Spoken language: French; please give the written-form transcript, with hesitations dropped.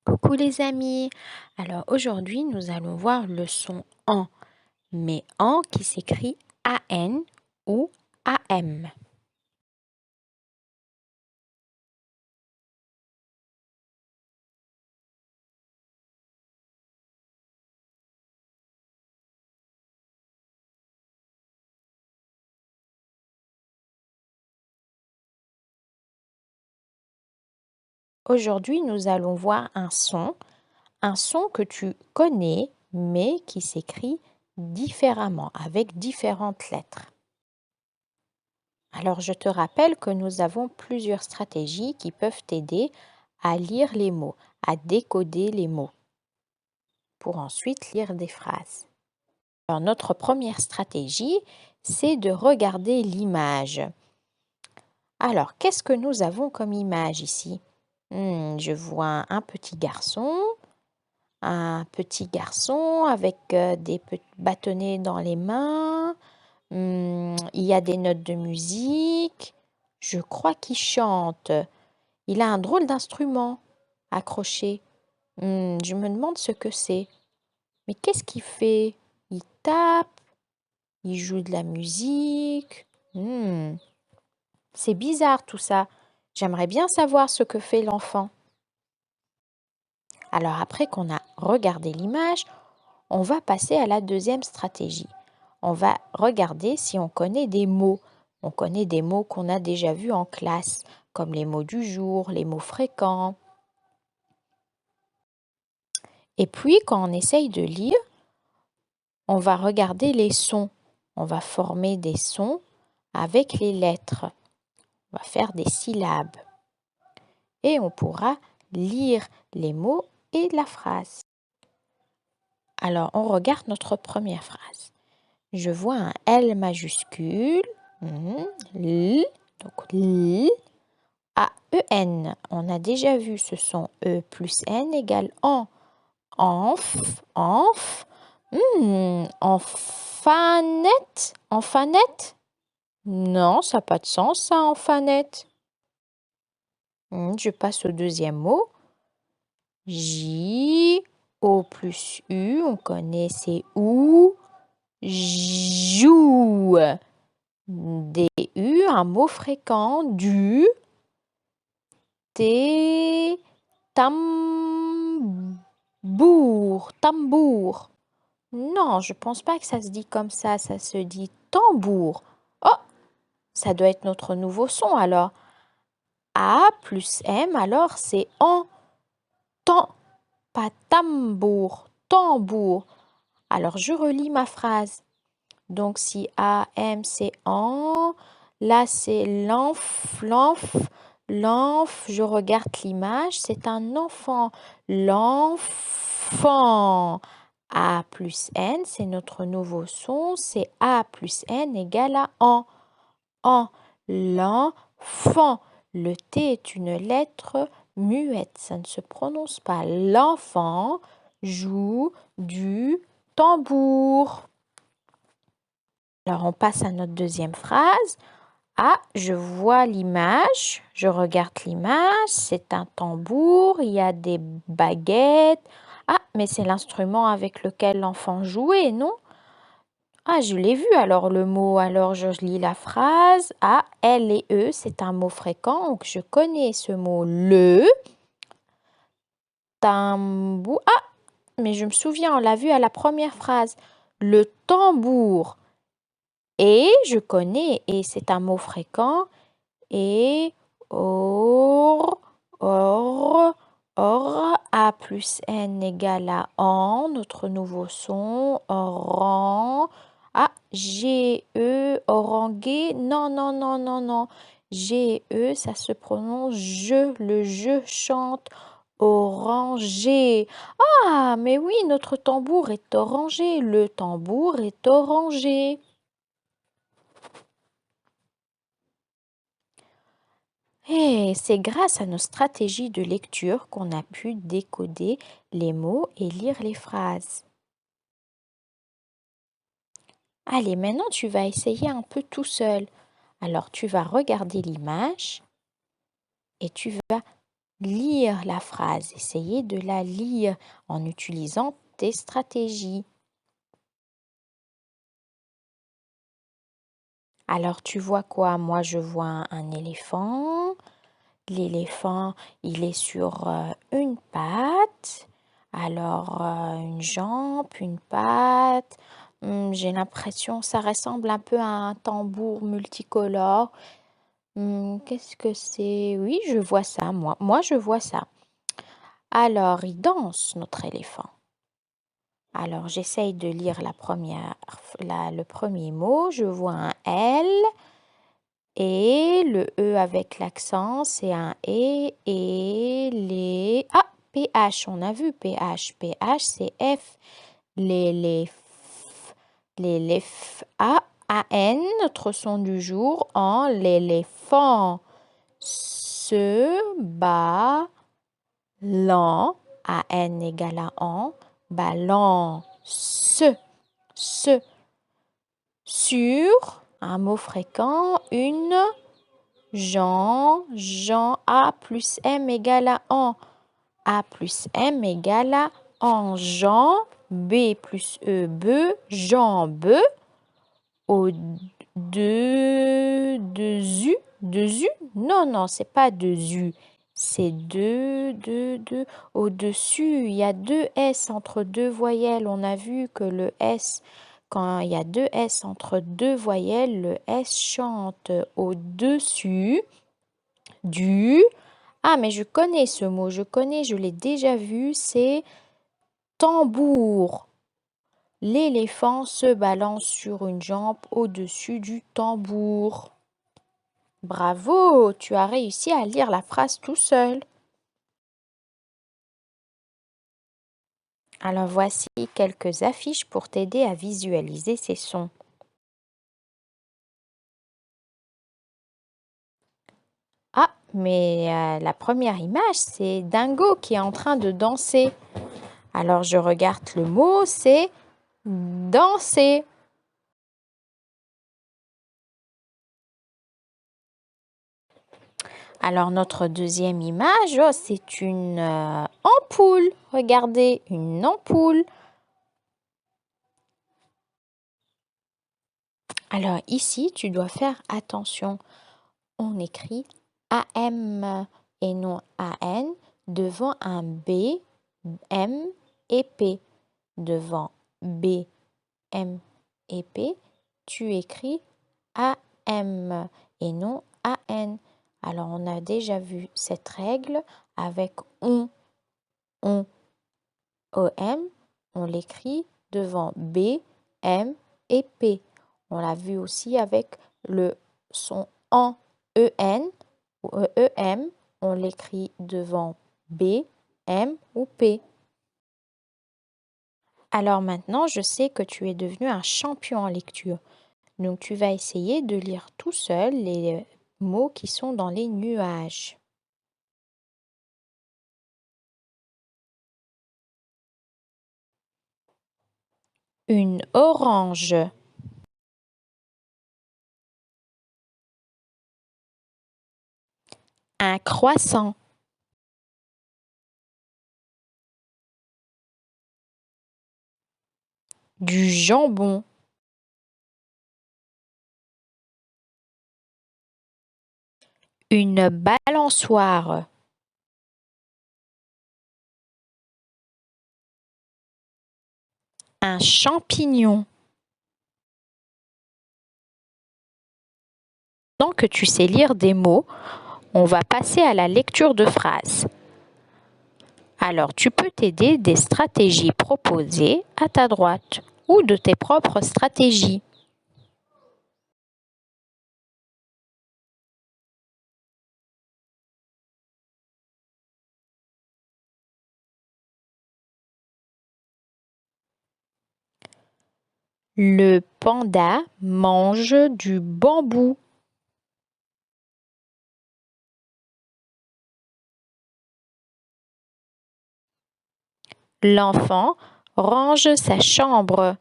Coucou les amis. Alors aujourd'hui, nous allons voir le son AN, mais AN qui s'écrit AN ou AM. Aujourd'hui, nous allons voir un son que tu connais, mais qui s'écrit différemment, avec différentes lettres. Alors je te rappelle que nous avons plusieurs stratégies qui peuvent t'aider à lire les mots, à décoder les mots, pour ensuite lire des phrases. Alors, notre première stratégie, c'est de regarder l'image. Alors, qu'est-ce que nous avons comme image ici? Je vois un petit garçon avec des petits bâtonnets dans les mains. Il y a des notes de musique. Je crois qu'il chante. Il a un drôle d'instrument accroché. Je me demande ce que c'est. Mais qu'est-ce qu'il fait? Il tape. Il joue de la musique. C'est bizarre tout ça. J'aimerais bien savoir ce que fait l'enfant. Alors après qu'on a regardé l'image, on va passer à la deuxième stratégie. On va regarder si on connaît des mots. On connaît des mots qu'on a déjà vus en classe, comme les mots du jour, les mots fréquents. Et puis, quand on essaye de lire, on va regarder les sons. On va former des sons avec les lettres. On va faire des syllabes. Et on pourra lire les mots et la phrase. Alors, on regarde notre première phrase. Je vois un L majuscule, L, donc L, A-E-N. On a déjà vu ce son E plus N égale en. Enf, enf, enfanette, enfanette. Non, ça n'a pas de sens, ça, enfanette. Je passe au deuxième mot. J, O plus U, on connaît, c'est OU. Joue. D-U, un mot fréquent. Du. T. Tambour. Tambour. Non, je pense pas que ça se dit comme ça se dit tambour. Oh, ça doit être notre nouveau son alors. A plus M, alors c'est en. Tan, pas tambour, tambour. Alors je relis ma phrase. Donc si A, M, c'est en. Là c'est l'enf, je regarde l'image, c'est un enfant. L'enfant. A plus N, c'est notre nouveau son, c'est A plus N égale à en. En, l'enfant. Le T est une lettre muette, ça ne se prononce pas. L'enfant joue du tambour. Alors on passe à notre deuxième phrase. Ah, je vois l'image, je regarde l'image, c'est un tambour, il y a des baguettes. Ah, mais c'est l'instrument avec lequel l'enfant jouait, non? Ah, je l'ai vu alors le mot, alors je lis la phrase. Ah, L et E, c'est un mot fréquent, donc je connais ce mot le. Tambour. Ah, mais je me souviens, on l'a vu à la première phrase. Le tambour. Et je connais, et c'est un mot fréquent. Et or, A plus N égale à en, notre nouveau son, oran. Ah, G-E, orangué. Non, non, non, non, non. G-E, ça se prononce je, le je chante orangé. Ah, mais oui, notre tambour est orangé. Le tambour est orangé. Et c'est grâce à nos stratégies de lecture qu'on a pu décoder les mots et lire les phrases. Allez, maintenant tu vas essayer un peu tout seul. Alors tu vas regarder l'image et tu vas lire la phrase. Essayez de la lire en utilisant tes stratégies. Alors, tu vois quoi? Moi, je vois un éléphant. L'éléphant, il est sur une patte. Alors, une jambe, une patte. J'ai l'impression, ça ressemble un peu à un tambour multicolore. Qu'est-ce que c'est? Oui, je vois ça, moi. Moi, je vois ça. Alors, il danse, notre éléphant. Alors, j'essaye de lire le premier mot. Je vois un L et le E avec l'accent, c'est un E et les... Ah, PH, on a vu PH. PH, c'est F. L'élève. A-N, notre son du jour, en l'éléphant. Se bat l'an, A-N égale à en, balance, sur, un mot fréquent, une, Jean, A plus M égale à en, A plus M égale à en, Jean, B plus E, be, jambe, au deux U, non, non, c'est pas deux U, c'est deux, au-dessus, il y a deux S entre deux voyelles, on a vu que le S, quand il y a deux S entre deux voyelles, le S chante au-dessus du... Ah, mais je connais ce mot, je l'ai déjà vu, c'est tambour. L'éléphant se balance sur une jambe au-dessus du tambour. Bravo, tu as réussi à lire la phrase tout seul. Alors voici quelques affiches pour t'aider à visualiser ces sons. Ah, mais la première image, c'est Dingo qui est en train de danser. Alors je regarde le mot, c'est danser. Alors notre deuxième image, oh, c'est une ampoule. Regardez, une ampoule. Alors ici, tu dois faire attention. On écrit AM et non AN devant un B, M et P. Devant B, M et P, tu écris AM et non AN. Alors, on a déjà vu cette règle avec OM, on l'écrit devant B, M et P. On l'a vu aussi avec le son EN ou EM, on l'écrit devant B, M ou P. Alors maintenant, je sais que tu es devenu un champion en lecture. Donc tu vas essayer de lire tout seul les mots qui sont dans les nuages. Une orange. Un croissant. Du jambon. Une balançoire. Un champignon. Tant que tu sais lire des mots, on va passer à la lecture de phrases. Alors, tu peux t'aider des stratégies proposées à ta droite ou de tes propres stratégies. Le panda mange du bambou. L'enfant range sa chambre.